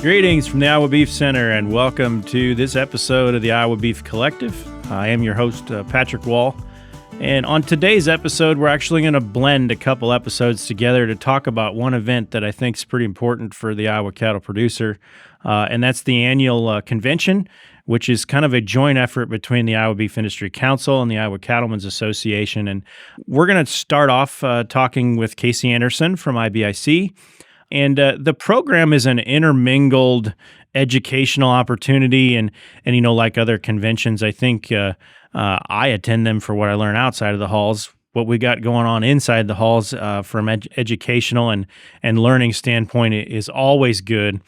Greetings from the Iowa Beef Center, and welcome to this episode of the Iowa Beef Collective. I am your host, Patrick Wall, and on today's episode, we're actually going to blend a couple episodes together to talk about one event that I think is pretty important for the Iowa cattle producer, and that's the annual convention, which is kind of a joint effort between the Iowa Beef Industry Council and the Iowa Cattlemen's Association. And we're going to start off talking with Casey Anderson from IBIC. And the program is an intermingled educational opportunity. And you know, like other conventions, I think I attend them for what I learn outside of the halls. What we got going on inside the halls from educational and learning standpoint is always good.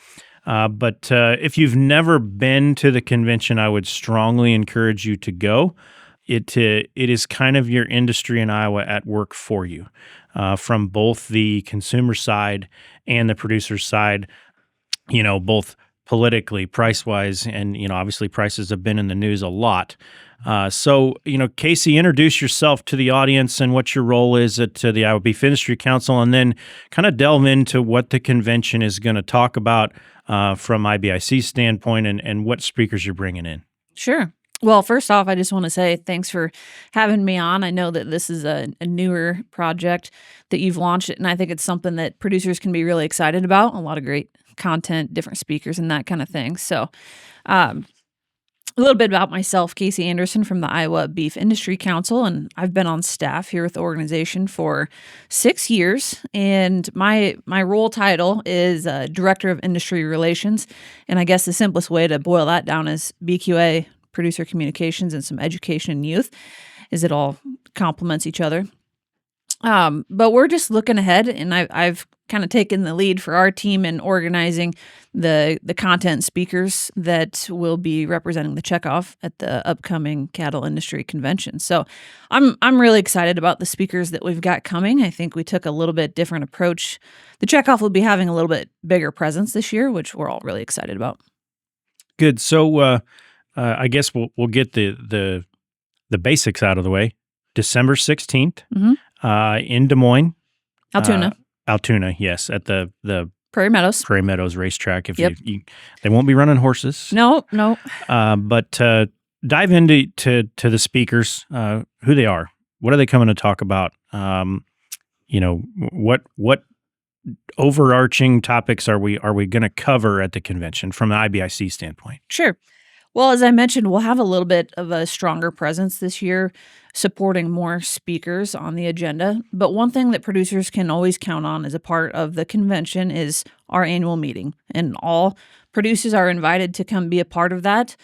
But if you've never been to the convention, I would strongly encourage you to go. It is kind of your industry in Iowa at work for you, from both the consumer side and the producer side, you know, both politically, price-wise, and, you know, obviously prices have been in the news a lot. So, you know, Casey, introduce yourself to the audience and what your role is at the Iowa Beef Industry Council, and then kind of delve into what the convention is going to talk about from IBIC's standpoint and what speakers you're bringing in. Sure. Well, first off, I just want to say thanks for having me on. I know that this is a newer project that you've launched, and I think it's something that producers can be really excited about. A lot of great content, different speakers, and that kind of thing. So a little bit about myself, Casey Anderson from the Iowa Beef Industry Council, and I've been on staff here with the organization for 6 years, and my role title is Director of Industry Relations, and I guess the simplest way to boil that down is BQA, Producer Communications, and some education and youth, is it all complements each other. But we're just looking ahead, and I've kind of taken the lead for our team in organizing the content speakers that will be representing the checkoff at the upcoming cattle industry convention. So I'm really excited about the speakers that we've got coming. I think we took a little bit different approach. The checkoff will be having a little bit bigger presence this year, which we're all really excited about. Good. So I guess we'll get the basics out of the way. December 16th in Des Moines. Altoona. Altoona, yes, at the Prairie Meadows racetrack. If you they won't be running horses. No. But dive into the speakers, who they are. What are they coming to talk about? You know, what overarching topics are we going to cover at the convention from the IBIC standpoint? Sure. Well, as I mentioned, we'll have a little bit of a stronger presence this year, supporting more speakers on the agenda. But one thing that producers can always count on as a part of the convention is our annual meeting. And all producers are invited to come be a part of that.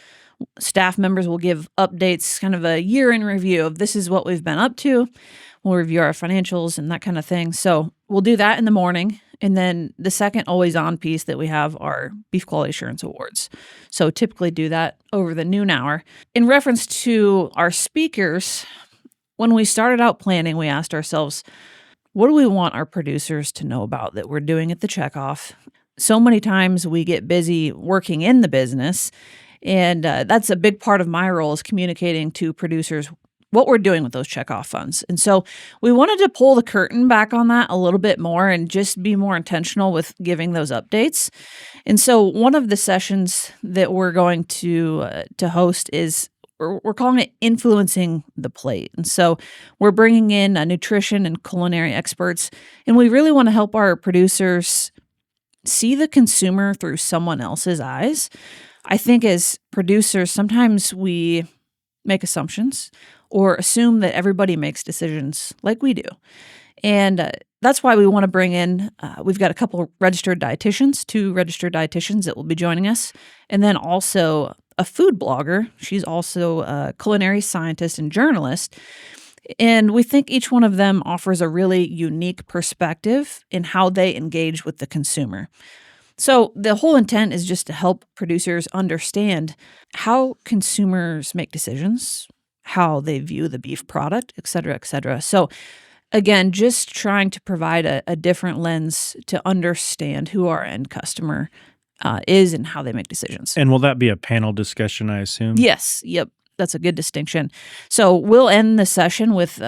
Staff members will give updates, kind of a year in review of this is what we've been up to. We'll review our financials and that kind of thing. So we'll do that in the morning. And then the second always-on piece that we have are Beef Quality Assurance Awards. So typically do that over the noon hour. In reference to our speakers, when we started out planning, we asked ourselves, what do we want our producers to know about that we're doing at the checkoff? So many times we get busy working in the business, and that's a big part of my role is communicating to producers what we're doing with those checkoff funds. And so we wanted to pull the curtain back on that a little bit more and just be more intentional with giving those updates. And so one of the sessions that we're going to host is we're calling it Influencing the Plate. And so we're bringing in nutrition and culinary experts, and we really want to help our producers see the consumer through someone else's eyes. I think as producers, sometimes we make assumptions or assume that everybody makes decisions like we do. And that's why we want to bring in, we've got a couple registered dietitians, 2 registered dietitians that will be joining us, and then also a food blogger. She's also a culinary scientist and journalist. And we think each one of them offers a really unique perspective in how they engage with the consumer. So the whole intent is just to help producers understand how consumers make decisions, how they view the beef product, et cetera, et cetera. So again, just trying to provide a different lens to understand who our end customer is and how they make decisions. And will that be a panel discussion, I assume? Yes. Yep. That's a good distinction. So we'll end the session with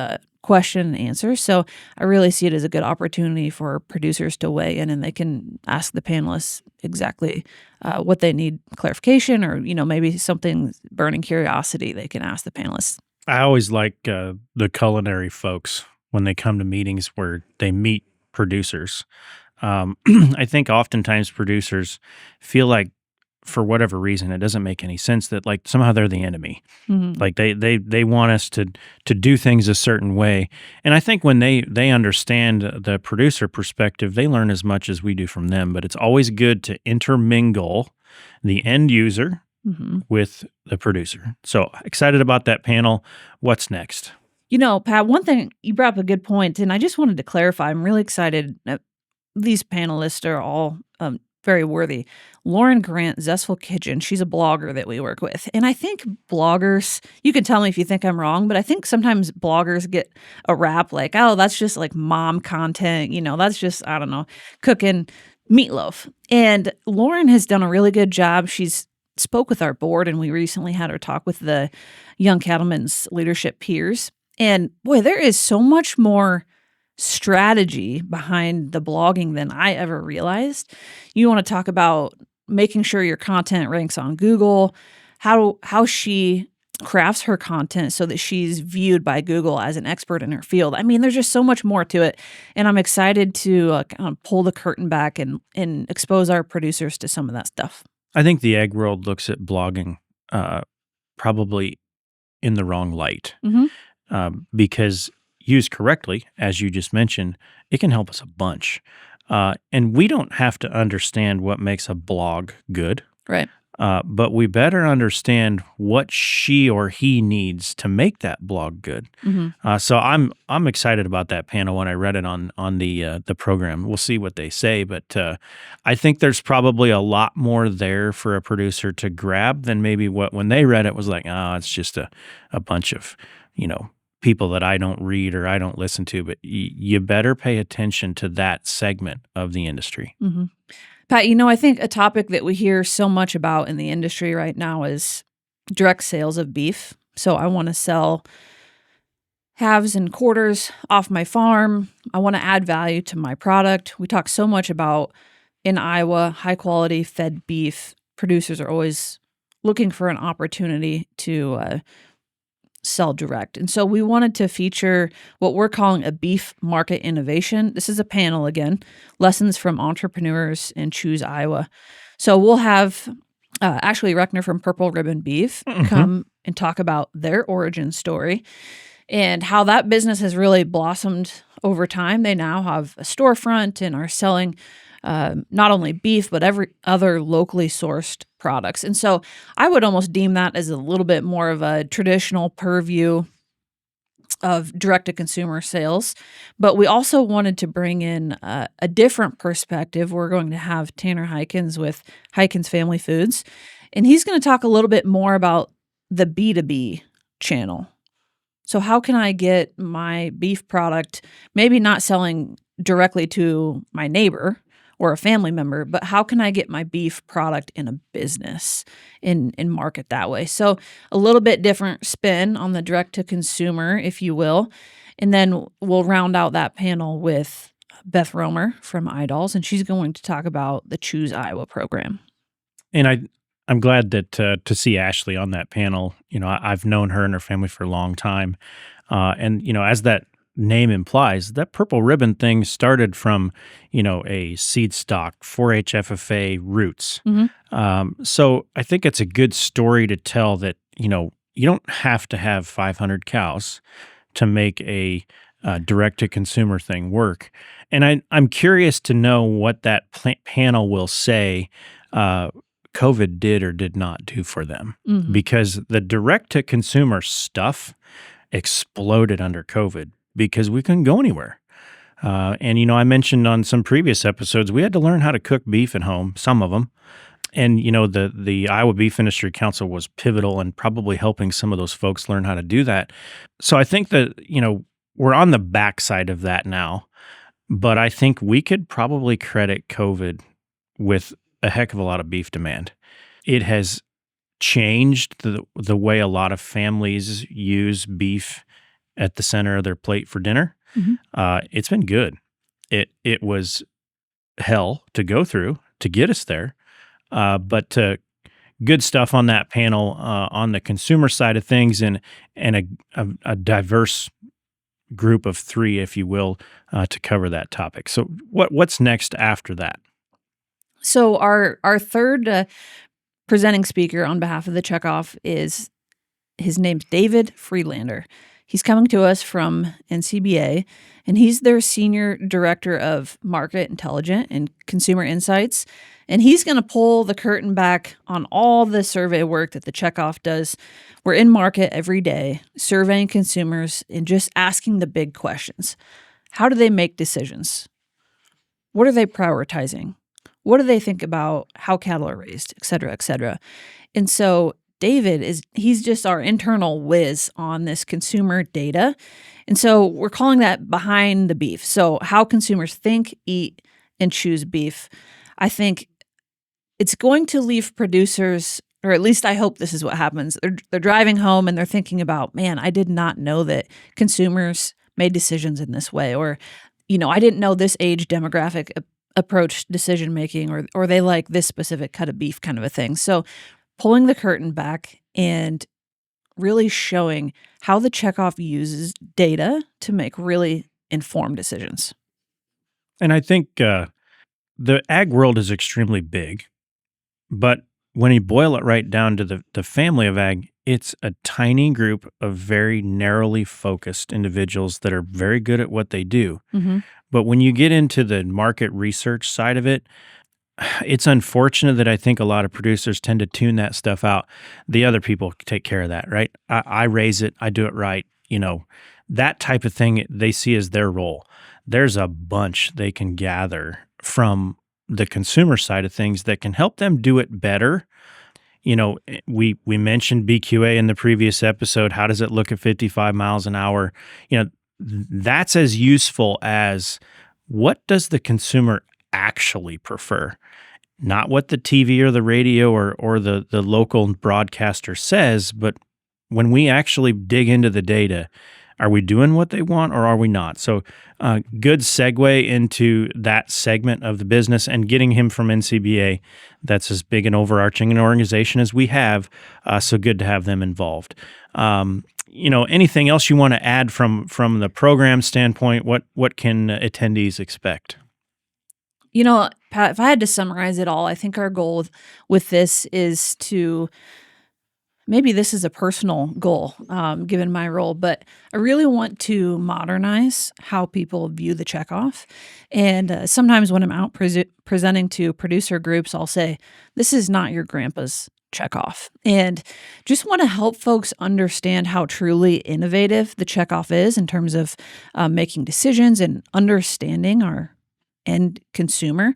question and answer. So I really see it as a good opportunity for producers to weigh in, and they can ask the panelists exactly what they need clarification, or maybe something burning curiosity. They can ask the panelists. I always like the culinary folks when they come to meetings where they meet producers. I think oftentimes producers feel like, for whatever reason, it doesn't make any sense that like somehow they're the enemy. Mhm. Like they want us to do things a certain way. And I think when they understand the producer perspective, they learn as much as we do from them. But it's always good to intermingle the end user Mhm. with the producer. So excited about that panel. What's next? Pat, one thing you brought up a good point, and I just wanted to clarify. I'm really excited. These panelists are all very worthy. Lauren Grant, Zestful Kitchen, she's a blogger that we work with. And I think bloggers, you can tell me if you think I'm wrong, but I think sometimes bloggers get a rap like, oh, that's just like mom content. That's just, I don't know, cooking meatloaf. And Lauren has done a really good job. She's spoke with our board, and we recently had her talk with the Young Cattlemen's leadership peers. And boy, there is so much more strategy behind the blogging than I ever realized. You want to talk about making sure your content ranks on Google, how she crafts her content so that she's viewed by Google as an expert in her field. I mean, there's just so much more to it, and I'm excited to kind of pull the curtain back and expose our producers to some of that stuff. I think the egg world looks at blogging probably in the wrong light, because used correctly, as you just mentioned, it can help us a bunch. And we don't have to understand what makes a blog good, Right. but we better understand what she or he needs to make that blog good. So I'm excited about that panel when I read it on the program. We'll see what they say, but I think there's probably a lot more there for a producer to grab than maybe what when they read it was like, oh, it's just a bunch of people that I don't read or I don't listen to. But you better pay attention to that segment of the industry. Pat, I think a topic that we hear so much about in the industry right now is direct sales of beef. So I want to sell halves and quarters off my farm. I want to add value to my product. We talk so much about in Iowa, high quality fed beef. Producers are always looking for an opportunity to sell direct. And so we wanted to feature what we're calling a beef market innovation. This is a panel again, lessons from entrepreneurs in Choose Iowa. So we'll have Ashley Reckner from Purple Ribbon Beef come and talk about their origin story and how that business has really blossomed over time. They now have a storefront and are selling not only beef, but every other locally sourced products. And so I would almost deem that as a little bit more of a traditional purview of direct-to-consumer sales. But we also wanted to bring in a different perspective. We're going to have Tanner Hykins with Hykins Family Foods, and he's going to talk a little bit more about the B2B channel. So how can I get my beef product, maybe not selling directly to my neighbor or a family member, but how can I get my beef product in a business and market that way? So a little bit different spin on the direct to consumer, if you will. And then we'll round out that panel with Beth Romer from iDolls, and she's going to talk about the Choose Iowa program. And I'm glad that to see Ashley on that panel. I've known her and her family for a long time. And as that name implies, that purple ribbon thing started from, a seed stock, 4-H FFA roots. So I think it's a good story to tell that, you don't have to have 500 cows to make a direct-to-consumer thing work. And I'm curious to know what that panel will say COVID did or did not do for them, because the direct-to-consumer stuff exploded under COVID because we couldn't go anywhere. And I mentioned on some previous episodes, we had to learn how to cook beef at home, some of them. And, the Iowa Beef Industry Council was pivotal in probably helping some of those folks learn how to do that. So I think that, we're on the backside of that now, but I think we could probably credit COVID with a heck of a lot of beef demand. It has changed the way a lot of families use beef at the center of their plate for dinner. Mhm. It's been good. It was hell to go through to get us there, but good stuff on that panel on the consumer side of things, and a diverse group of three, if you will, to cover that topic. So what's next after that? So our third presenting speaker on behalf of the checkoff is his name's David Friedlander. He's coming to us from NCBA, and he's their Senior Director of Market Intelligence and Consumer Insights. And he's going to pull the curtain back on all the survey work that the checkoff does. We're in market every day, surveying consumers and just asking the big questions. How do they make decisions? What are they prioritizing? What do they think about how cattle are raised, et cetera, et cetera? And so David he's just our internal whiz on this consumer data. And so we're calling that behind the beef. So how consumers think, eat, and choose beef. I think it's going to leave producers, or at least I hope this is what happens. They're driving home and they're thinking about, man, I did not know that consumers made decisions in this way. Or, I didn't know this age demographic approach decision making, or they like this specific cut of beef kind of a thing. So pulling the curtain back and really showing how the checkoff uses data to make really informed decisions. And I think the ag world is extremely big, but when you boil it right down to the family of ag, it's a tiny group of very narrowly focused individuals that are very good at what they do. Mm-hmm. But when you get into the market research side of it, it's unfortunate that I think a lot of producers tend to tune that stuff out. The other people take care of that, right? I raise it, I do it right. That type of thing they see as their role. There's a bunch they can gather from the consumer side of things that can help them do it better. We mentioned BQA in the previous episode. How does it look at 55 miles an hour? That's as useful as what does the consumer actually prefer, not what the TV or the radio or the local broadcaster says, but when we actually dig into the data, are we doing what they want or are we not? So good segue into that segment of the business and getting him from NCBA. That's as big an overarching an organization as we have. So good to have them involved. Anything else you want to add from the program standpoint? What can attendees expect? Pat, if I had to summarize it all, I think our goal with this is to, maybe this is a personal goal, given my role, but I really want to modernize how people view the checkoff. And sometimes when I'm out presenting to producer groups, I'll say, this is not your grandpa's checkoff. And just want to help folks understand how truly innovative the checkoff is in terms of making decisions and understanding our end consumer.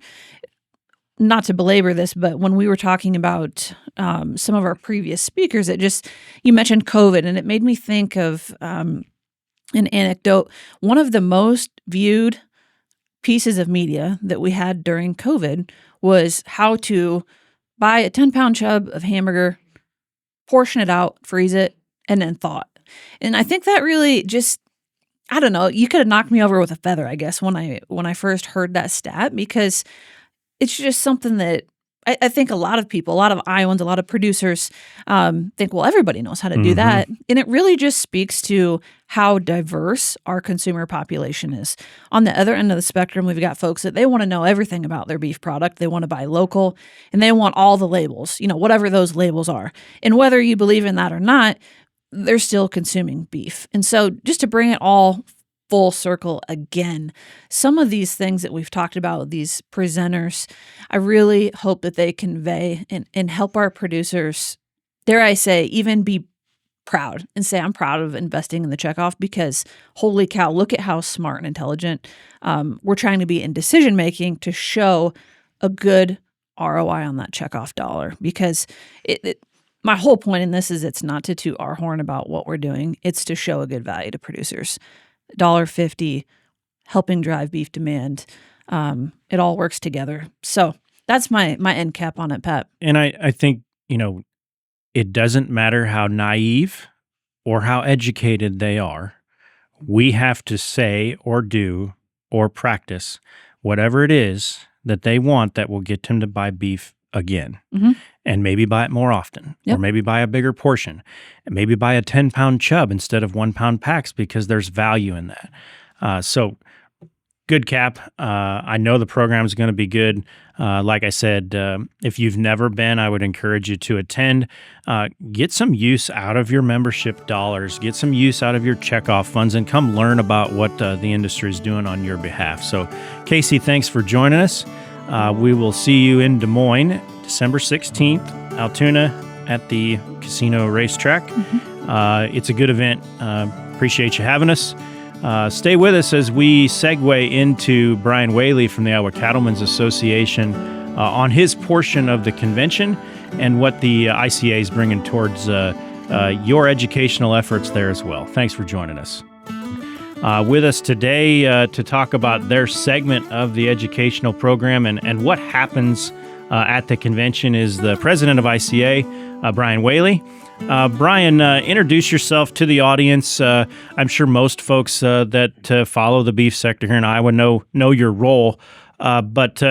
Not to belabor this, but when we were talking about some of our previous speakers, you mentioned COVID, and it made me think of an anecdote. One of the most viewed pieces of media that we had during COVID was how to buy a 10-pound chub of hamburger, portion it out, freeze it, and then thaw it. And I think that really I don't know, you could have knocked me over with a feather, I guess, when I first heard that stat, because it's just something that I think a lot of people, a lot of Iowans, a lot of producers think, well, everybody knows how to do that. And it really just speaks to how diverse our consumer population is. On the other end of the spectrum, we've got folks that they want to know everything about their beef product. They want to buy local, and they want all the labels, whatever those labels are. And whether you believe in that or not, they're still consuming beef. And so just to bring it all full circle again, some of these things that we've talked about, these presenters, I really hope that they convey and help our producers, dare I say, even be proud and say, I'm proud of investing in the checkoff, because holy cow, look at how smart and intelligent we're trying to be in decision making to show a good ROI on that checkoff dollar. Because my whole point in this is it's not to toot our horn about what we're doing. It's to show a good value to producers. $1.50, helping drive beef demand. It all works together. So that's my end cap on it, Pat. And I think, it doesn't matter how naive or how educated they are. we have to say or do or practice whatever it is that they want that will get them to buy beef again. Mhm. And maybe buy it more often, or Yep. maybe buy a bigger portion, and maybe buy a 10-pound chub instead of 1-pound packs because there's value in that. So good, Cap. I know the program is going to be good. Like I said, if you've never been, I would encourage you to attend. Get some use out of your membership dollars. Get some use out of your checkoff funds, and come learn about what the industry is doing on your behalf. So, Casey, thanks for joining us. We will see you in Des Moines, December 16th, Altoona at the casino racetrack. It's a good event. Appreciate you having us. Stay with us as we segue into Bryan Whaley from the Iowa Cattlemen's Association on his portion of the convention and what the ICA is bringing towards your educational efforts there as well. Thanks for joining us. With us today to talk about their segment of the educational program and what happens at the convention is the president of ICA, Bryan Whaley. Bryan, introduce yourself to the audience. I'm sure most folks that follow the beef sector here in Iowa know your role, but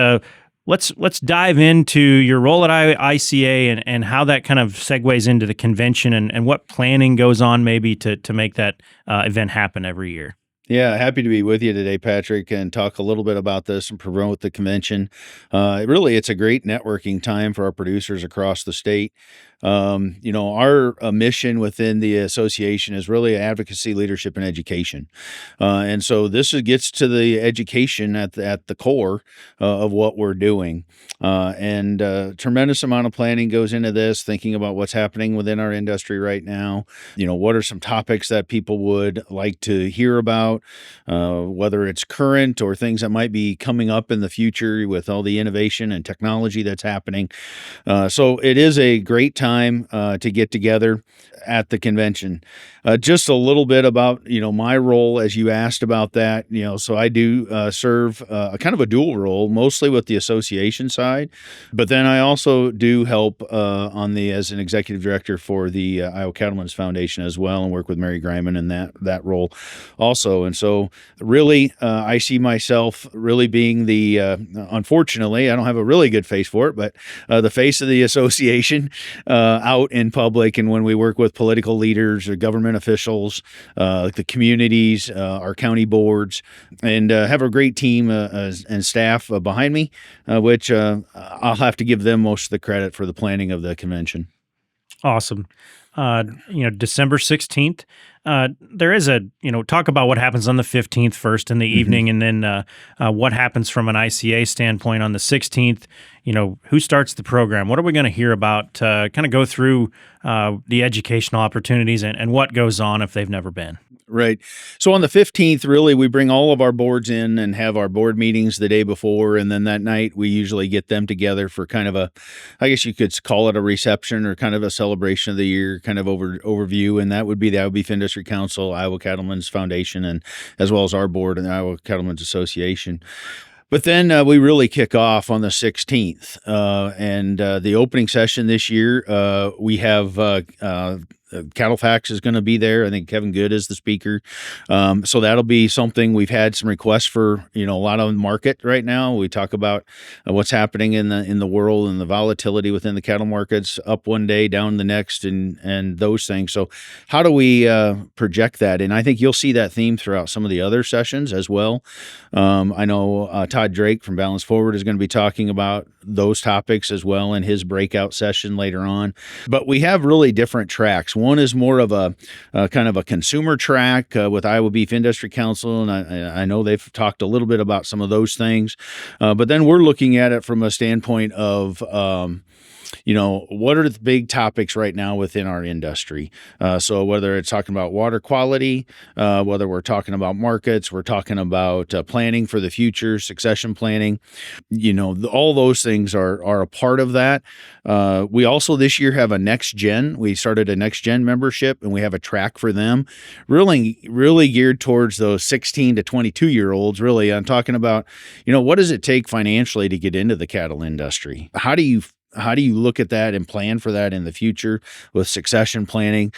let's dive into your role at ICA and how that kind of segues into the convention and what planning goes on maybe to make that event happen every year. Yeah, happy to be with you today, Patrick, and talk a little bit about this and promote the convention. Really, it's a great networking time for our producers across the state. Our mission within the association is really advocacy, leadership, and education. And so this gets to the education at the core of what we're doing. And a tremendous amount of planning goes into this, thinking about what's happening within our industry right now. What are some topics that people would like to hear about, whether it's current or things that might be coming up in the future with all the innovation and technology that's happening. So it is a great time to get together at the convention. Just a little bit about, my role as you asked about that, so I do serve a kind of a dual role, mostly with the association side, but then I also do help as an executive director for the Iowa Cattlemen's Foundation as well, and work with Mary Griman in that role also. And so really, I see myself really being unfortunately, I don't have a really good face for it, but the face of the association out in public, and when we work with political leaders or government officials, the communities, our county boards, and have a great team and staff behind me, which I'll have to give them most of the credit for the planning of the convention. Awesome. December 16th, there is talk about what happens on the 15th first in the evening, and then what happens from an ICA standpoint on the 16th. Who starts the program? What are we going to hear about? Kind of go through the educational opportunities and what goes on if they've never been. Right. So on the 15th, really, we bring all of our boards in and have our board meetings the day before. And then that night, we usually get them together for kind of I guess you could call it a reception or kind of a celebration of the year, kind of overview. And that would be the Iowa Beef Industry Council, Iowa Cattlemen's Foundation, and as well as our board and the Iowa Cattlemen's Association. But then we really kick off on the 16th. And the opening session this year, we have Cattle Facts is going to be there. I think Kevin Good is the speaker. So that'll be something we've had some requests for, a lot of market right now. We talk about what's happening in the world and the volatility within the cattle markets, up one day, down the next, and those things. So how do we project that? And I think you'll see that theme throughout some of the other sessions as well. I know Todd Drake from Balance Forward is going to be talking about those topics as well in his breakout session later on. But we have really different tracks. One is more of a kind of a consumer track with Iowa Beef Industry Council, and I know they've talked a little bit about some of those things. But then we're looking at it from a standpoint of what are the big topics right now within our industry? So whether it's talking about water quality, whether we're talking about markets, we're talking about planning for the future, succession planning, all those things are a part of that. We also this year have a next gen. We started a next gen membership, and we have a track for them, really geared towards those 16 to 22-year-olds. Really, I'm talking about, what does it take financially to get into the cattle industry? How do you how do you look at that and plan for that in the future with succession planning?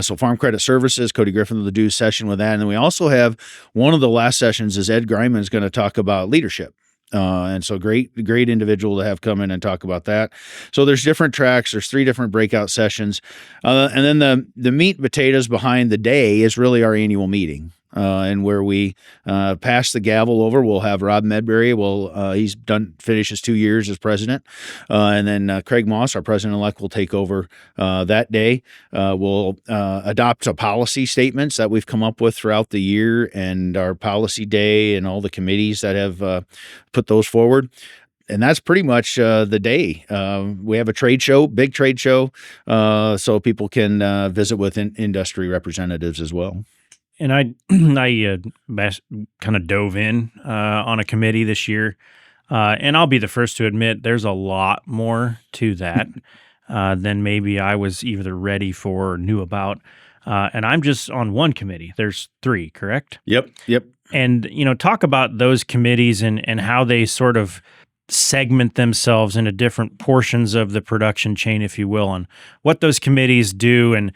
So Farm Credit Services, Cody Griffin will do a session with that. And then we also have one of the last sessions is Ed Greiman is going to talk about leadership. And so great individual to have come in and talk about that. So there's different tracks. There's 3 different breakout sessions. And then the meat and potatoes behind the day is really our annual meeting. And where we pass the gavel over, we'll have Rob Medberry. He's finishes 2 years as president. And then Craig Moss, our president-elect, will take over that day. We'll adopt a policy statements that we've come up with throughout the year and our policy day and all the committees that have put those forward. And that's pretty much the day. We have a trade show, big trade show, so people can visit with industry representatives as well. And I kind of dove in on a committee this year, and I'll be the first to admit there's a lot more to that than maybe I was either ready for or knew about. And I'm just on one committee. There's 3, correct? Yep. And, talk about those committees and how they sort of segment themselves into different portions of the production chain, if you will, on what those committees do. And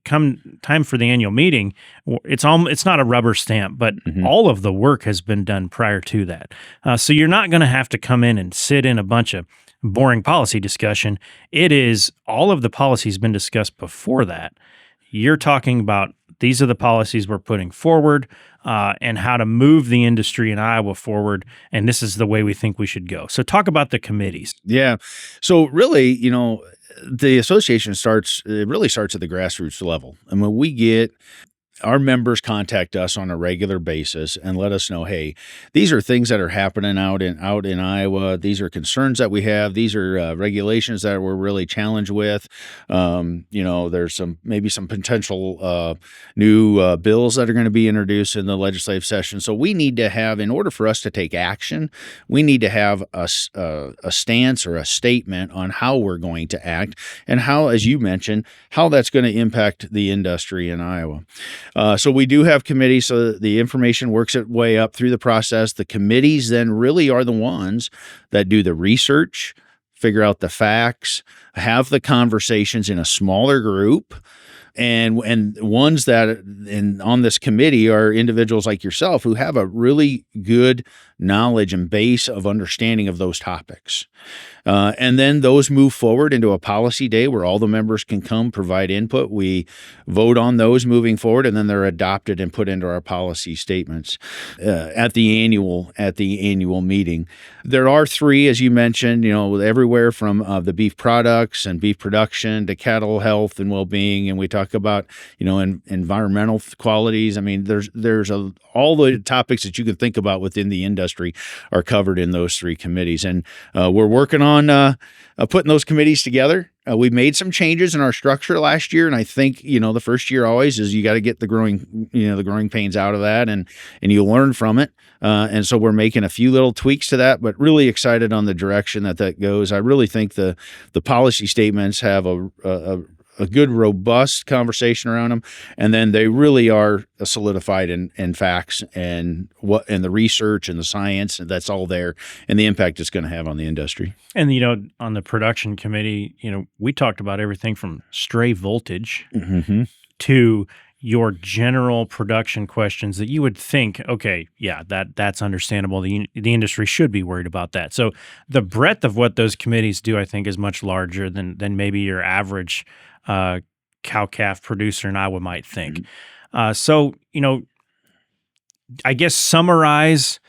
come time for the annual meeting, it's not a rubber stamp, but all of the work has been done prior to that. So you're not going to have to come in and sit in a bunch of boring policy discussion. It is all of the policies been discussed before that. You're talking about these are the policies we're putting forward and how to move the industry in Iowa forward. And this is the way we think we should go. So talk about the committees. Yeah. So really, the association starts at the grassroots level. And when we get our members contact us on a regular basis and let us know, hey, these are things that are happening out in Iowa. These are concerns that we have. These are regulations that we're really challenged with. There's maybe some potential new bills that are going to be introduced in the legislative session. So we need to have, in order for us to take action, we need to have a stance or a statement on how we're going to act and how, as you mentioned, how that's going to impact the industry in Iowa. So we do have committees, so the information works its way up through the process. The committees then really are the ones that do the research, figure out the facts, have the conversations in a smaller group. And ones that on this committee are individuals like yourself who have a really good knowledge and base of understanding of those topics. And then those move forward into a policy day where all the members can come provide input. We vote on those moving forward, and then they're adopted and put into our policy statements at the annual meeting. There are 3, as you mentioned, everywhere from the beef products and beef production to cattle health and well-being, and we talk about environmental qualities. I mean, there's all the topics that you can think about within the industry are covered in those 3 committees, and we're working on putting those committees together. We made some changes in our structure last year, and I think the first year always is you got to get the growing pains out of that, and you learn from it. And so we're making a few little tweaks to that, but really excited on the direction that goes. I really think the policy statements have a good, robust conversation around them, and then they really are solidified in facts and the research and the science, and that's all there, and the impact it's going to have on the industry. And on the production committee, we talked about everything from stray voltage to your general production questions that you would think, okay, yeah, that's understandable. The industry should be worried about that. So the breadth of what those committees do, I think, is much larger than maybe your average cow-calf producer in Iowa might think. So, I guess summarize,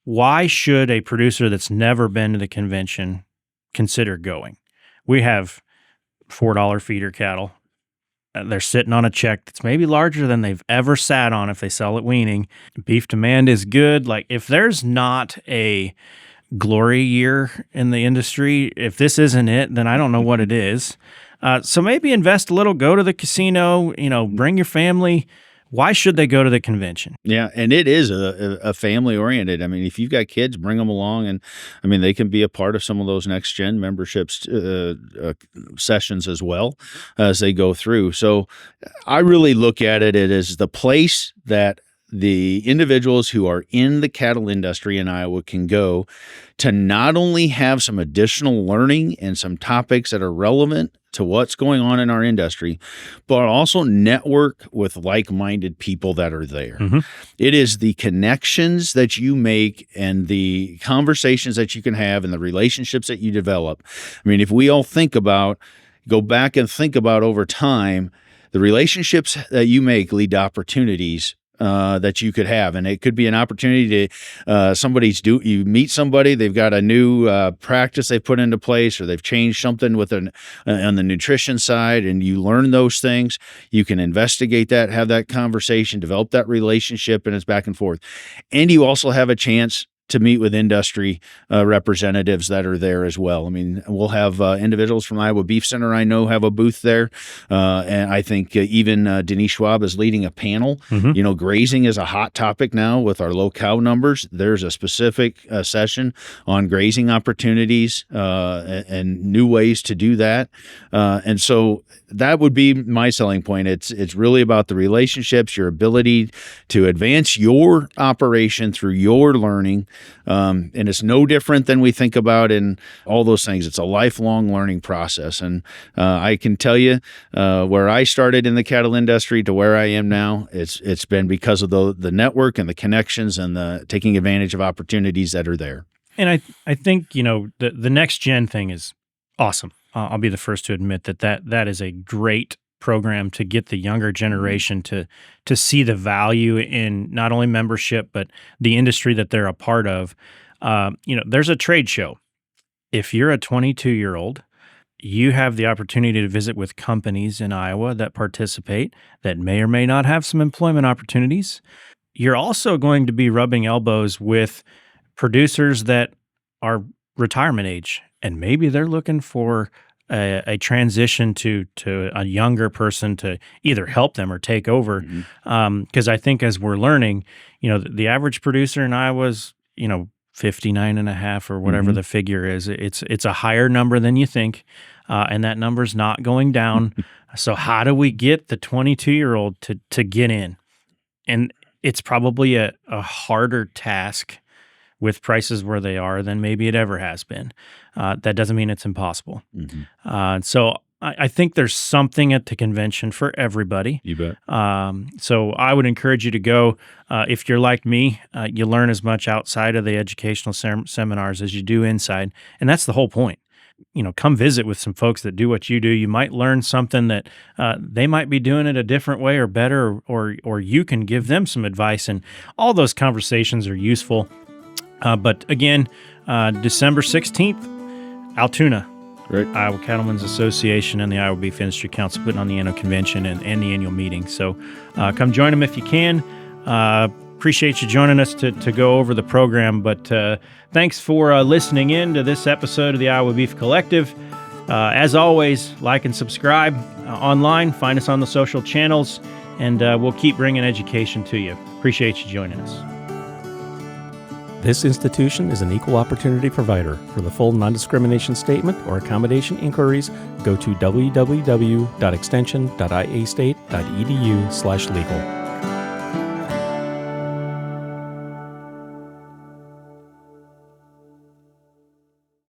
why should a producer that's never been to the convention consider going? We have $4 feeder cattle. They're sitting on a check that's maybe larger than they've ever sat on if they sell at weaning. Beef demand is good. Like, if there's not a glory year in the industry, if this isn't it, then I don't know what it is. So maybe invest a little, go to the casino, bring your family. Why should they go to the convention? Yeah, and it is a family-oriented. I mean, if you've got kids, bring them along, and I mean, they can be a part of some of those next-gen memberships sessions as well as they go through. So I really look at it as the place that the individuals who are in the cattle industry in Iowa can go to not only have some additional learning and some topics that are relevant to what's going on in our industry, but also network with like-minded people that are there. Mm-hmm. It is the connections that you make and the conversations that you can have and the relationships that you develop. I mean, if we all go back and think about over time, the relationships that you make lead to opportunities that you could have. And it could be an opportunity to, you meet somebody, they've got a new practice they've put into place, or they've changed something on the nutrition side, and you learn those things. You can investigate that, have that conversation, develop that relationship, and it's back and forth. And you also have a chance to meet with industry representatives that are there as well. I mean, we'll have individuals from Iowa Beef Center, I know, have a booth there. And I think even Denise Schwab is leading a panel. Mm-hmm. You know, grazing is a hot topic now with our low cow numbers. There's a specific session on grazing opportunities and new ways to do that. And so that would be my selling point. It's really about the relationships, your ability to advance your operation through your learning. And it's no different than we think about in all those things. It's a lifelong learning process. And I can tell you where I started in the cattle industry to where I am now, it's been because of the network and the connections and the taking advantage of opportunities that are there. And I think, you know, the next gen thing is awesome. I'll be the first to admit that is a great program to get the younger generation to see the value in not only membership, but the industry that they're a part of. You know, there's a trade show. If you're a 22-year-old, you have the opportunity to visit with companies in Iowa that participate that may or may not have some employment opportunities. You're also going to be rubbing elbows with producers that are retirement age, and maybe they're looking for a transition to a younger person to either help them or take over. Because I think as we're learning, you know, the average producer in Iowa is, you know, 59 and a half or whatever the figure is. It's a higher number than you think, and that number's not going down. So how do we get the 22-year-old to get in? And it's probably a harder task with prices where they are than maybe it ever has been. That doesn't mean it's impossible. So I think there's something at the convention for everybody. You bet. So I would encourage you to go. If you're like me, you learn as much outside of the educational seminars as you do inside. And that's the whole point. You know, come visit with some folks that do what you do. You might learn something that they might be doing it a different way or better, or you can give them some advice. And all those conversations are useful. But again, December 16th, Altoona, right. Iowa Cattlemen's Association and the Iowa Beef Industry Council putting on the annual convention and the annual meeting. So come join them if you can. Appreciate you joining us to go over the program. But thanks for listening in to this episode of the Iowa Beef Collective. As always, like and subscribe online. Find us on the social channels, and we'll keep bringing education to you. Appreciate you joining us. This institution is an equal opportunity provider. For the full non-discrimination statement or accommodation inquiries, go to www.extension.iastate.edu/legal.